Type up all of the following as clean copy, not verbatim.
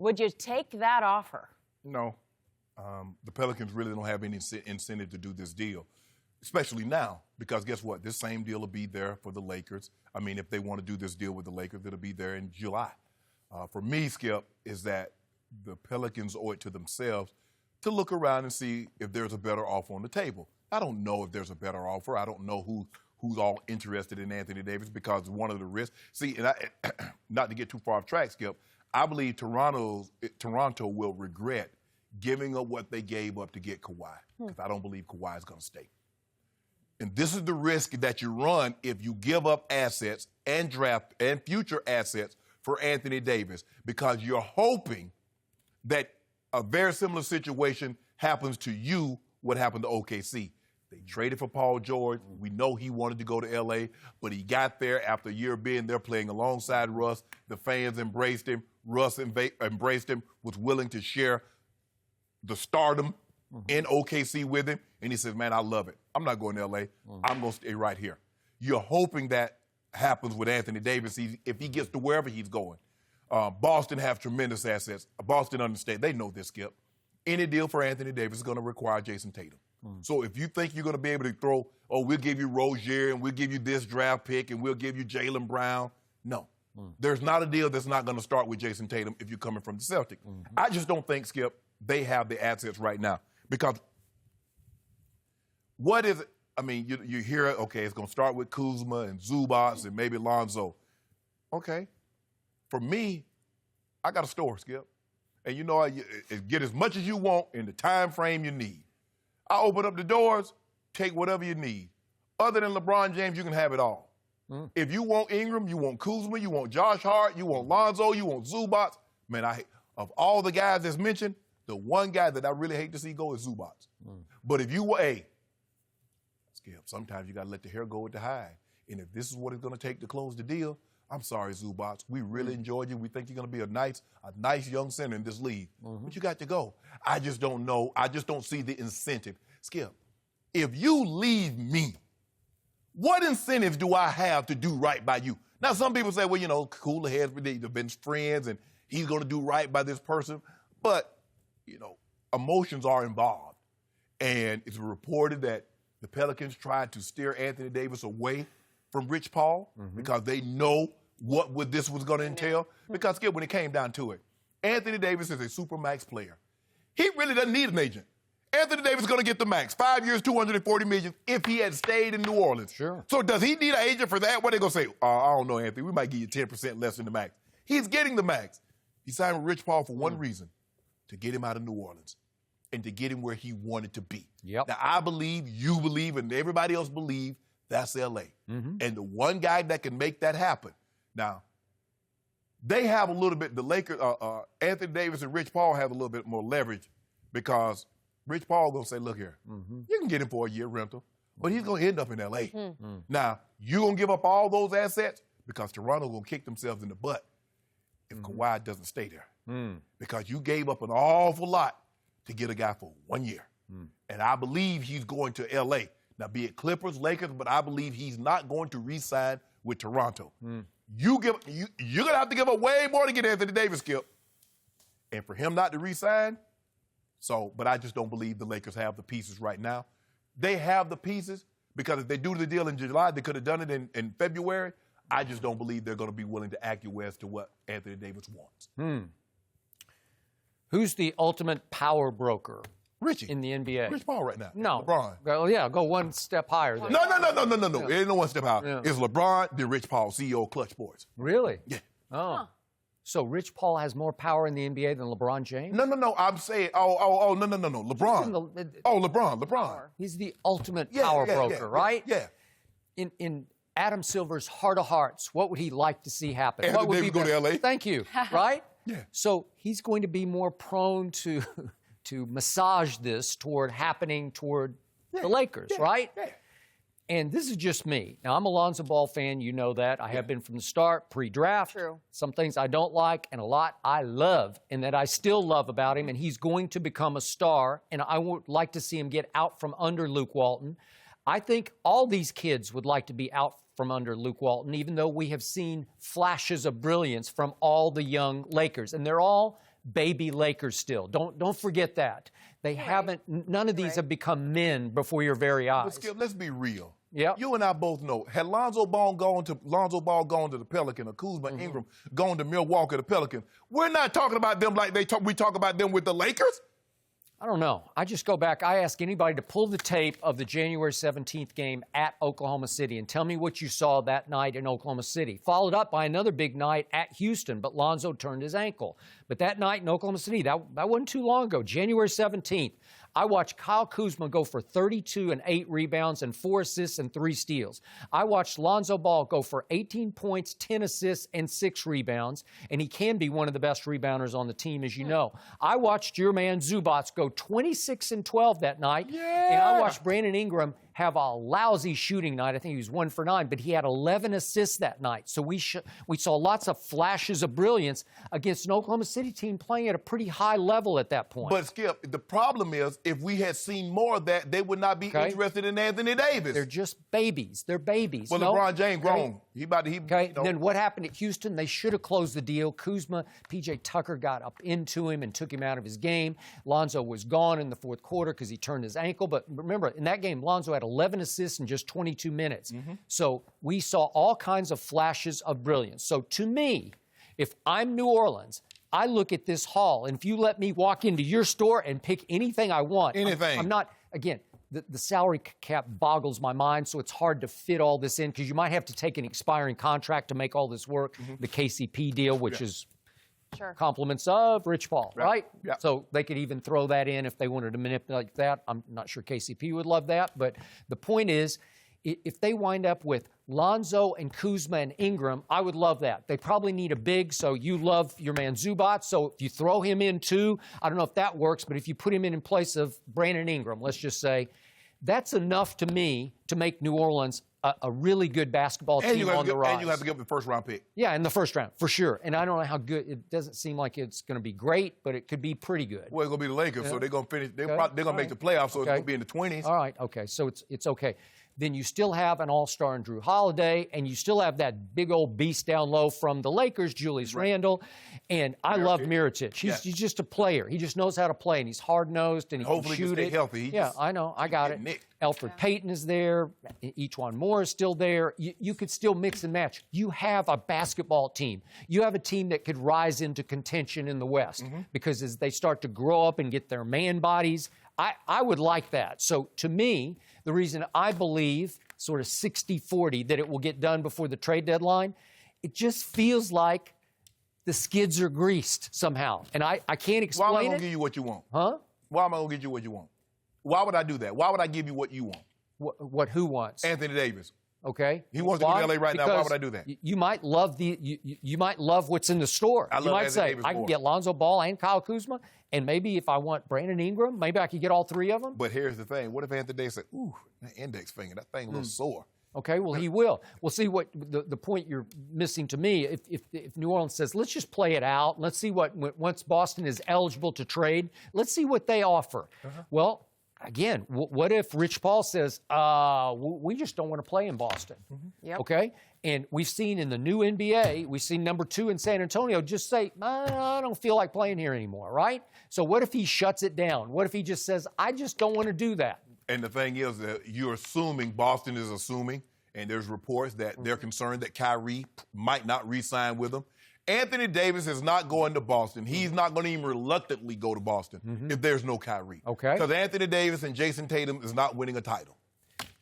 Would you take that offer? No. The Pelicans really don't have any incentive to do this deal, especially now, because guess what? This same deal will be there for the Lakers. I mean, if they want to do this deal with the Lakers, it'll be there in July. For me, Skip, is that the Pelicans owe it to themselves to look around and see if there's a better offer on the table. I don't know if there's a better offer. I don't know who's all interested in Anthony Davis, because one of the risks. See, and not to get too far off track, Skip, I believe Toronto will regret giving up what they gave up to get Kawhi, because I don't believe Kawhi is going to stay. And this is the risk that you run if you give up assets and draft and future assets for Anthony Davis, because you're hoping that a very similar situation happens to you, what happened to OKC. They traded for Paul George. We know he wanted to go to L.A., but he got there after a year being there playing alongside Russ. The fans embraced him. Russ embraced him, was willing to share the stardom in OKC with him. And he says, man, I love it. I'm not going to L.A. I'm going to stay right here. You're hoping that happens with Anthony Davis if he gets to wherever he's going. Boston have tremendous assets. Boston understand. They know this, Skip. Any deal for Anthony Davis is going to require Jason Tatum. So if you think you're going to be able to throw, we'll give you Rozier and we'll give you this draft pick and we'll give you Jaylen Brown. No. There's not a deal that's not going to start with Jason Tatum if you're coming from the Celtics. I just don't think, Skip, they have the assets right now. Because what is it? I mean, you hear it, okay, it's going to start with Kuzma and Zubac and maybe Lonzo. Okay. For me, I got a store, Skip. And you know, get as much as you want in the time frame you need. I open up the doors, take whatever you need. Other than LeBron James, you can have it all. If you want Ingram, you want Kuzma, you want Josh Hart, you want Lonzo, you want Zubac. Man, of all the guys that's mentioned, the one guy that I really hate to see go is Zubac. But if you, Skip, sometimes you got to let the hair go with the hide. And if this is what it's going to take to close the deal, I'm sorry, Zubac. We really enjoyed you. We think you're going to be a nice young center in this league. But you got to go. I just don't know. I just don't see the incentive. Skip, if you leave me, what incentives do I have to do right by you? Now, some people say, well, you know, cooler heads, they've been friends, and he's going to do right by this person. But, you know, emotions are involved. And it's reported that the Pelicans tried to steer Anthony Davis away from Rich Paul because they know what this was going to entail. Because, Skip, when it came down to it, Anthony Davis is a supermax player. He really doesn't need an agent. Anthony Davis is going to get the max. 5 years, $240 million if he had stayed in New Orleans. Sure. So does he need an agent for that? What are they going to say? I don't know, Anthony. We might give you 10% less than the max. He's getting the max. He signed with Rich Paul for one reason, to get him out of New Orleans and to get him where he wanted to be. Yep. Now, I believe, you believe, and everybody else believes that's L.A. And the one guy that can make that happen. Now, they have a little bit, the Lakers, Anthony Davis and Rich Paul have a little bit more leverage because Rich Paul going to say, look here, you can get him for a year rental, but he's going to end up in L.A. Now, you going to give up all those assets because Toronto going to kick themselves in the butt if Kawhi doesn't stay there. Because you gave up an awful lot to get a guy for 1 year. And I believe he's going to L.A. Now, be it Clippers, Lakers, but I believe he's not going to re-sign with Toronto. You're going to have to give up way more to get Anthony Davis, Skip. And for him not to re-sign, but I just don't believe the Lakers have the pieces right now. They have the pieces because if they do the deal in July, they could have done it in February. I just don't believe they're going to be willing to acquiesce to what Anthony Davis wants. Who's the ultimate power broker? Richie. In the NBA. Rich Paul right now. No. LeBron. Well, go one step higher. No. It ain't no one step higher. It's LeBron, then Rich Paul, CEO of Clutch Sports. Really? Yeah. Oh. So Rich Paul has more power in the NBA than LeBron James? No. I'm saying, no. LeBron. LeBron. He's the ultimate power broker, right? Yeah. In Adam Silver's heart of hearts, what would he like to see happen? Anthony what would Davis go to L.A.? Thank you. Right? Yeah. So he's going to be more prone to massage this toward happening toward the Lakers, right? Yeah. And this is just me. Now, I'm a Lonzo Ball fan. You know that. I have been from the start, pre-draft. True. Some things I don't like and a lot I love and that I still love about him. And he's going to become a star. And I would like to see him get out from under Luke Walton. I think all these kids would like to be out from under Luke Walton, even though we have seen flashes of brilliance from all the young Lakers. And they're all baby Lakers still. Don't forget that. They haven't, none of these have become men before your very eyes. But Skip, let's be real. Yep. You and I both know, had Lonzo Ball gone to the Pelican, or Kuzma Ingram gone to Milwaukee, the Pelican, we're not talking about them like we talk about them with the Lakers. I don't know. I just go back. I ask anybody to pull the tape of the January 17th game at Oklahoma City and tell me what you saw that night in Oklahoma City. Followed up by another big night at Houston, but Lonzo turned his ankle. But that night in Oklahoma City, that wasn't too long ago, January 17th, I watched Kyle Kuzma go for 32 and 8 rebounds and 4 assists and 3 steals. I watched Lonzo Ball go for 18 points, 10 assists, and 6 rebounds, and he can be one of the best rebounders on the team, as you know. I watched your man Zubats go 26 and 12 that night, and I watched Brandon Ingram have a lousy shooting night. I think he was 1 for 9, but he had 11 assists that night. So we saw lots of flashes of brilliance against an Oklahoma City team playing at a pretty high level at that point. But, Skip, the problem is, if we had seen more of that, they would not be interested in Anthony Davis. They're just babies. They're babies. Well, LeBron James grown. Then what happened at Houston? They should have closed the deal. Kuzma, P.J. Tucker got up into him and took him out of his game. Lonzo was gone in the fourth quarter because he turned his ankle. But remember, in that game, Lonzo had 11 assists in just 22 minutes. So we saw all kinds of flashes of brilliance. So to me, if I'm New Orleans, I look at this haul, and if you let me walk into your store and pick anything I want, I'm not, again, the salary cap boggles my mind, so it's hard to fit all this in because you might have to take an expiring contract to make all this work. The KCP deal, which is compliments of Rich Paul, right? Yeah. So they could even throw that in if they wanted to manipulate that. I'm not sure KCP would love that, but the point is, if they wind up with Lonzo and Kuzma and Ingram, I would love that. They probably need a big, so you love your man Zubac, so if you throw him in too, I don't know if that works, but if you put him in place of Brandon Ingram, let's just say, that's enough to me to make New Orleans a really good basketball team on the rise. And you have to give up the first-round pick. Yeah, in the first round, for sure. And I don't know how good. It doesn't seem like it's going to be great, but it could be pretty good. Well, it's going to be the Lakers, so they're going to finish. They're going to make the playoffs, so it's going to be in the 20s. All right, okay, so it's okay. Then you still have an all-star in Drew Holiday, and you still have that big old beast down low from the Lakers, Julius Randle. And I love Mirotic. He's just a player. He just knows how to play, and he's hard-nosed, and he Hopefully can shoot he it. stay healthy. Yeah, I know. I got it. Elfrid Payton is there. Ejuan Moore is still there. You could still mix and match. You have a basketball team. You have a team that could rise into contention in the West because as they start to grow up and get their man bodies, I would like that. So to me, the reason I believe sort of 60-40 that it will get done before the trade deadline, it just feels like the skids are greased somehow. And I can't explain it. Why am I going to give you what you want? Huh? Why am I going to give you what you want? Why would I do that? Why would I give you what you want? Who wants? Anthony Davis. Okay. He wants to go to LA right now. Why would I do that? You might love you might love what's in the store. You might say, I can get Lonzo Ball and Kyle Kuzma, and maybe if I want Brandon Ingram, maybe I could get all 3 of them. But here's the thing. What if Anthony Davis said, ooh, that index finger, that thing a little sore? Okay, well, he will. We'll see what the point you're missing to me. If New Orleans says, let's just play it out. Let's see once Boston is eligible to trade, let's see what they offer. Well, again, what if Rich Paul says, we just don't want to play in Boston? Okay? And we've seen in the new NBA, we've seen number 2 in San Antonio just say, I don't feel like playing here anymore, right? So what if he shuts it down? What if he just says, I just don't want to do that? And the thing is that you're assuming, Boston is assuming, and there's reports that they're concerned that Kyrie might not re-sign with them. Anthony Davis is not going to Boston. He's not going to even reluctantly go to Boston if there's no Kyrie. Okay. Because Anthony Davis and Jason Tatum is not winning a title.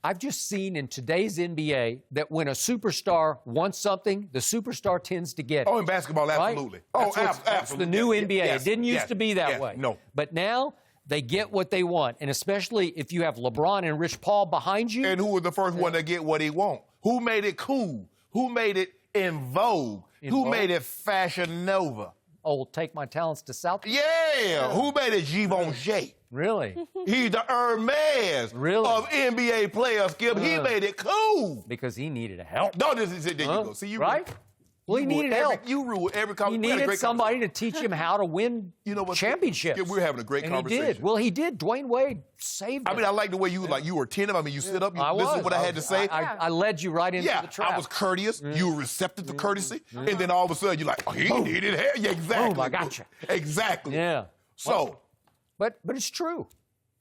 I've just seen in today's NBA that when a superstar wants something, the superstar tends to get it. Oh, in basketball, absolutely. Right? Oh, absolutely. That's the new NBA. Yes, it didn't used to be that way. No. But now they get what they want, and especially if you have LeBron and Rich Paul behind you. And who was the first one to get what he want? Who made it cool? Who made it in vogue? Who made it fashion nova? Oh, take my talents to South. Yeah. Who made it Givenchy? Really? He's the Hermes of NBA players, Skip. He made it cool. Because he needed help. No, there you go. See, you right? Well, he needed help. You rule every He conversation. We had a needed great somebody to teach him how to win championships. Yeah, we were having a great and conversation. He did. Well, he did. Dwayne Wade saved him. I mean, I like the way you were attentive. I mean, you sit up, you listen to what I had to say. I led you right into the trap. I was courteous. You were receptive to courtesy. And then all of a sudden, you're like, oh, he needed help. Yeah, exactly. Boom, I got you. Exactly. Yeah. So. But it's true.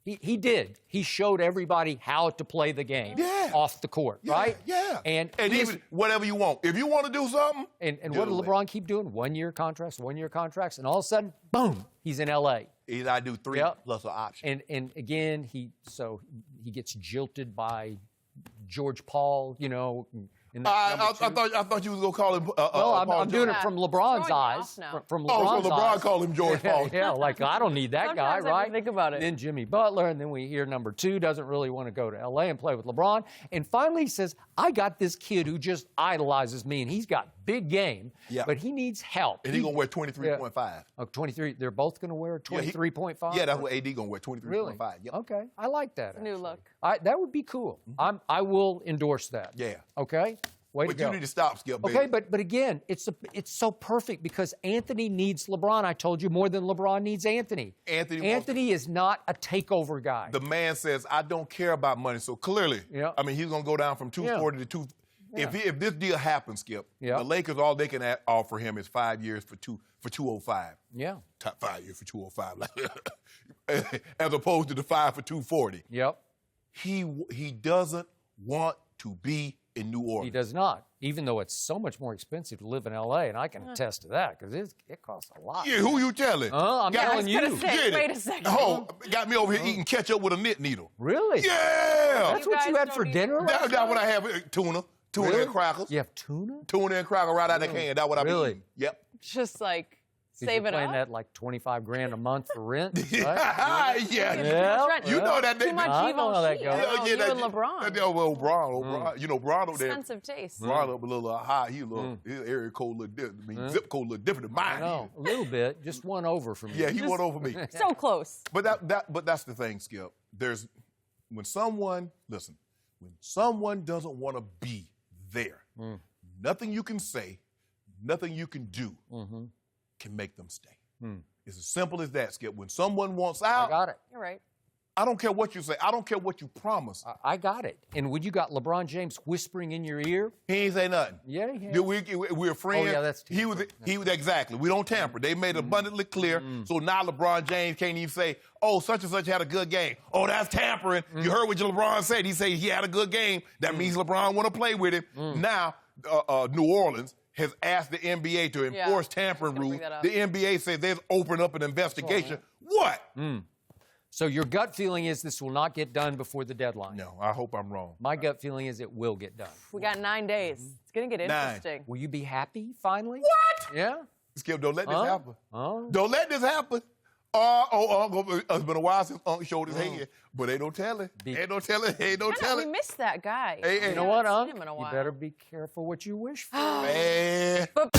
He did. He showed everybody how to play the game off the court, right? Yeah. And even whatever you want. If you want to do something. And what did LeBron keep doing? 1 year contracts, and all of a sudden, boom, he's in L.A. I do 3 plus an option. And again, he gets jilted by George Paul, I thought you was gonna call him. I'm doing it from LeBron's eyes. From LeBron's so LeBron eyes. called him George Paul. Yeah, like I don't need that guy, Sometimes I right? think about it. And then Jimmy Butler, and then we hear number 2 doesn't really want to go to LA and play with LeBron. And finally he says, I got this kid who just idolizes me, and he's got big game, but he needs help. And he's gonna wear 23.5. Oh, 23. They're both gonna wear 23.5? Yeah, that's what AD gonna wear, 23.5. Really? Yep. Okay. I like that. New look. That would be cool. I will endorse that. Yeah. Okay? Way to But go. you need to stop, Skip, baby. Okay, but again, it's so perfect because Anthony needs LeBron. I told you more than LeBron needs Anthony. Anthony is not a takeover guy. The man says, I don't care about money. So clearly, I mean, he's going to go down from 240 to 2. If this deal happens, Skip, the Lakers, all they can offer him is 5 years for 205. Yeah. 5 years for 205. As opposed to the 5 for 240. Yep. He doesn't want to be in New Orleans. He does not, even though it's so much more expensive to live in L.A., and I can attest to that because it costs a lot. Yeah, who you telling? I'm telling you. Wait a second. Oh, got me over here eating ketchup with a knit needle. Really? Yeah! That's what you had for dinner? That's what I have. Tuna and crackers. You have tuna? Tuna and cracker right out of the can. That's what I'm eating. Yep. Just like You're save it paying up. that like $25,000 a month for rent, right? Yeah. You know that. Too much I know how that goes. You and LeBron. Well, Bron. You know, Bron over there. Expensive taste. Bron up a little high. His area code a little different. I mean, zip code a little different than mine. No, a little bit. Just one over from me. Yeah, he went over me. So close. But that's the thing, Skip. When someone doesn't want to be there, nothing you can say, nothing you can do can make them stay. It's as simple as that, Skip. When someone wants out, I got it. You're right. I don't care what you say. I don't care what you promise. I got it. And when you got LeBron James whispering in your ear, He ain't say nothing. yeah, he has. We're friends. Oh, yeah, that's he was exactly. We don't tamper. They made it abundantly clear. So now LeBron James can't even say, "Oh, such and such had a good game." Oh, that's tampering. You heard what LeBron said. He said he had a good game. That means LeBron want to play with him. Now, New Orleans has asked the NBA to enforce tampering rules. The NBA says they've opened up an investigation. What? So your gut feeling is this will not get done before the deadline? No, I hope I'm wrong. My gut feeling is it will get done. We got 9 days. It's going to get interesting. Will you be happy finally? What? Yeah. Skip, don't let this happen. Oh. Don't let this happen. It's been a while since Unc showed his head, but ain't no telling. Ain't no telling. Ain't no I know, telling. we missed that guy. Hey, You know what, I've Unc? seen him in a You while. better be careful what you wish for. Man. But